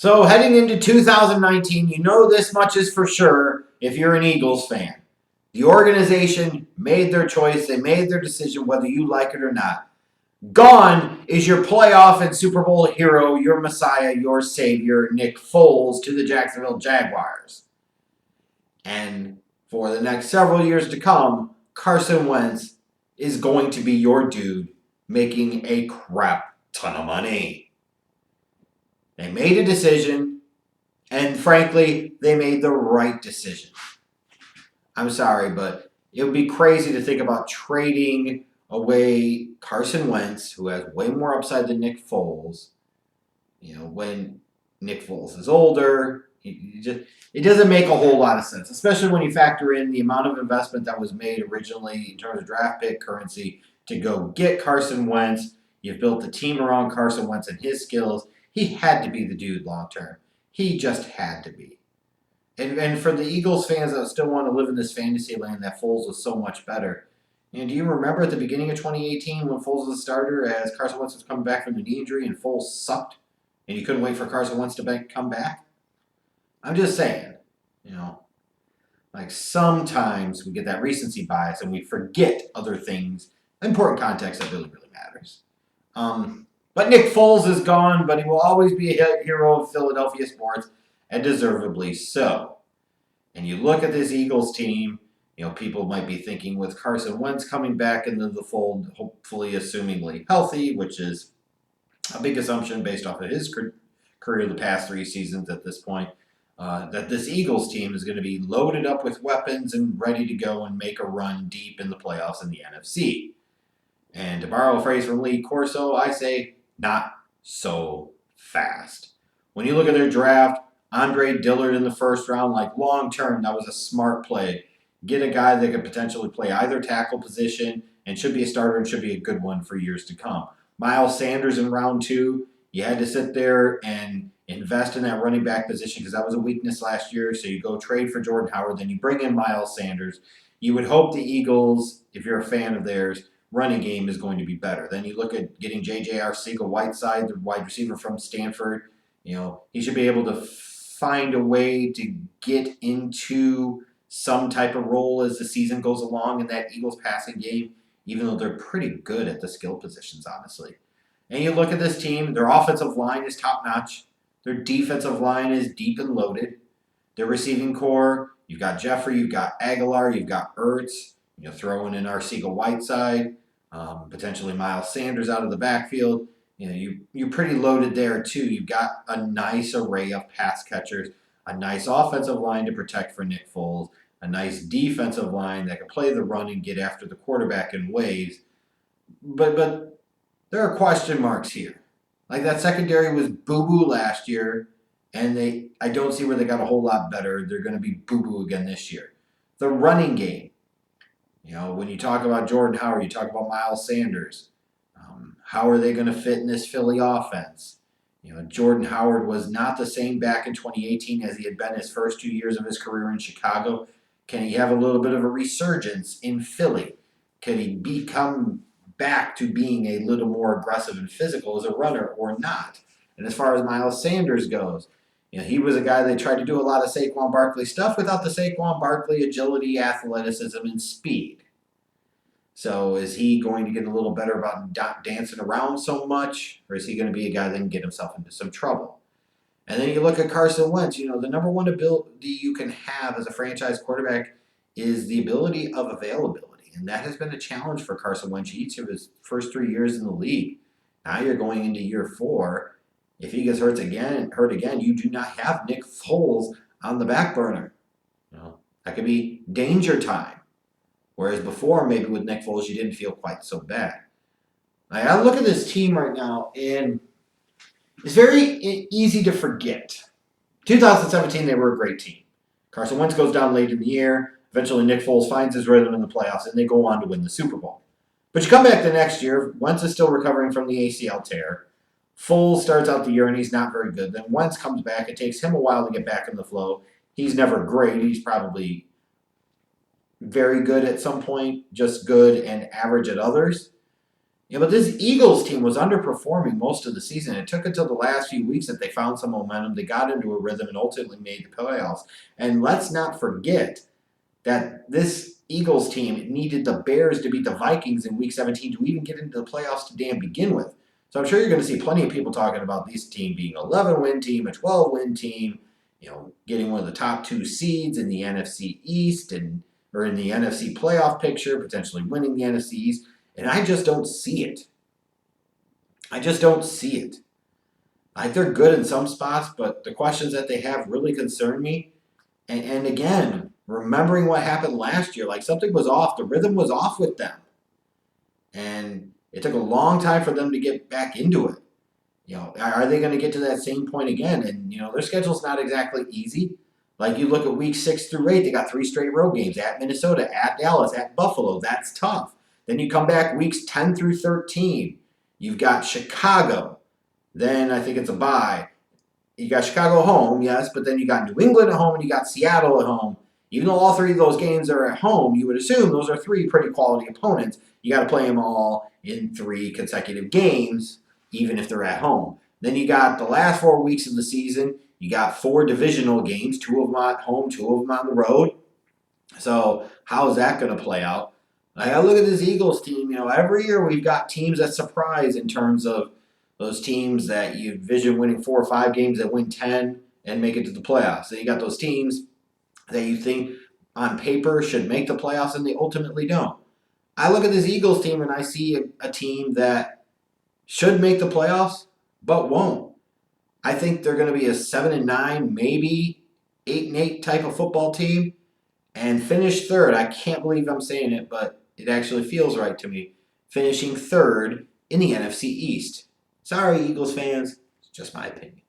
So heading into 2019, you know this much is for sure if you're an Eagles fan. The organization made their choice, they made their decision whether you like it or not. Gone is your playoff and Super Bowl hero, your messiah, your savior, Nick Foles, to the Jacksonville Jaguars. And for the next several years to come, Carson Wentz is going to be your dude making a crap ton of money. They made a decision, and frankly, they made the right decision. I'm sorry, but it would be crazy to think about trading away Carson Wentz, who has way more upside than Nick Foles. When Nick Foles is older, it doesn't make a whole lot of sense, especially when you factor in the amount of investment that was made originally in terms of draft pick currency to go get Carson Wentz. You've built the team around Carson Wentz and his skills. He had to be the dude long term. He just had to be. And for the Eagles fans that still want to live in this fantasy land that Foles was so much better. Do you remember at the beginning of 2018 when Foles was a starter as Carson Wentz was coming back from the knee injury and Foles sucked and you couldn't wait for Carson Wentz to come back? I'm just saying, like sometimes we get that recency bias and we forget other things, important context that really, really matters. But Nick Foles is gone, but he will always be a hero of Philadelphia sports, and deservedly so. And you look at this Eagles team, people might be thinking with Carson Wentz coming back into the fold, hopefully assumingly healthy, which is a big assumption based off of his career the past 3 seasons at this point, that this Eagles team is going to be loaded up with weapons and ready to go and make a run deep in the playoffs in the NFC. And to borrow a phrase from Lee Corso, I say, not so fast. When you look at their draft, Andre Dillard in the first round, like long term, that was a smart play. Get a guy that could potentially play either tackle position and should be a starter and should be a good one for years to come. Miles Sanders in round 2, you had to sit there and invest in that running back position because that was a weakness last year. So you go trade for Jordan Howard, then you bring in Miles Sanders. You would hope the Eagles, if you're a fan of theirs, running game is going to be better. Then you look at getting J.J. Arcega-Whiteside, the wide receiver from Stanford. He should be able to find a way to get into some type of role as the season goes along in that Eagles passing game, even though they're pretty good at the skill positions, honestly. And you look at this team, their offensive line is top-notch. Their defensive line is deep and loaded. Their receiving core, you've got Jeffrey, you've got Aguilar, you've got Ertz, throwing in Arcega-Whiteside, potentially Miles Sanders out of the backfield. You're pretty loaded there, too. You've got a nice array of pass catchers, a nice offensive line to protect for Nick Foles, a nice defensive line that can play the run and get after the quarterback in waves. But there are question marks here. Like that secondary was boo-boo last year, and I don't see where they got a whole lot better. They're going to be boo-boo again this year. The running game. When you talk about Jordan Howard, you talk about Miles Sanders. How are they going to fit in this Philly offense? Jordan Howard was not the same back in 2018 as he had been his first 2 years of his career in Chicago. Can he have a little bit of a resurgence in Philly? Can he become back to being a little more aggressive and physical as a runner or not? And as far as Miles Sanders goes, he was a guy that tried to do a lot of Saquon Barkley stuff without the Saquon Barkley agility, athleticism, and speed. So is he going to get a little better about dancing around so much, or is he going to be a guy that can get himself into some trouble? And then you look at Carson Wentz, the number one ability you can have as a franchise quarterback is the ability of availability. And that has been a challenge for Carson Wentz each of his first 3 years in the league. Now you're going into year 4. If he gets hurt again, you do not have Nick Foles on the back burner. That could be danger time. Whereas before, maybe with Nick Foles, you didn't feel quite so bad. I look at this team right now, and it's very easy to forget. 2017, they were a great team. Carson Wentz goes down late in the year. Eventually, Nick Foles finds his rhythm in the playoffs, and they go on to win the Super Bowl. But you come back the next year, Wentz is still recovering from the ACL tear. Foles starts out the year, and he's not very good. Then Wentz comes back. It takes him a while to get back in the flow. He's never great. He's probably very good at some point, just good and average at others. Yeah, but this Eagles team was underperforming most of the season. It took until the last few weeks that they found some momentum. They got into a rhythm and ultimately made the playoffs. And let's not forget that this Eagles team needed the Bears to beat the Vikings in Week 17 to even get into the playoffs to damn begin with. So I'm sure you're going to see plenty of people talking about this team being an 11-win team, a 12-win team, getting one of the top two seeds in the NFC East or in the NFC playoff picture, potentially winning the NFC East. And I just don't see it. I just don't see it. They're good in some spots, but the questions that they have really concern me. And again, remembering what happened last year, like something was off. The rhythm was off with them. And it took a long time for them to get back into it. Are they going to get to that same point again? And, their schedule's not exactly easy. Like you look at week 6 through 8, they got 3 straight road games at Minnesota, at Dallas, at Buffalo. That's tough. Then you come back weeks 10 through 13. You've got Chicago. Then I think it's a bye. You got Chicago home, yes, but then you got New England at home and you got Seattle at home. Even though all 3 of those games are at home, you would assume those are 3 pretty quality opponents. You got to play them all in 3 consecutive games, even if they're at home. Then you got the last 4 weeks of the season. You got 4 divisional games, 2 of them at home, 2 of them on the road. So how is that going to play out? I look at this Eagles team. Every year we've got teams that surprise in terms of those teams that you envision winning 4 or 5 games that win 10 and make it to the playoffs. Then you got those teams that you think on paper should make the playoffs and they ultimately don't. I look at this Eagles team and I see a team that should make the playoffs but won't. I think they're going to be a 7-9, maybe 8-8 type of football team and finish third. I can't believe I'm saying it, but it actually feels right to me. Finishing third in the NFC East. Sorry, Eagles fans. It's just my opinion.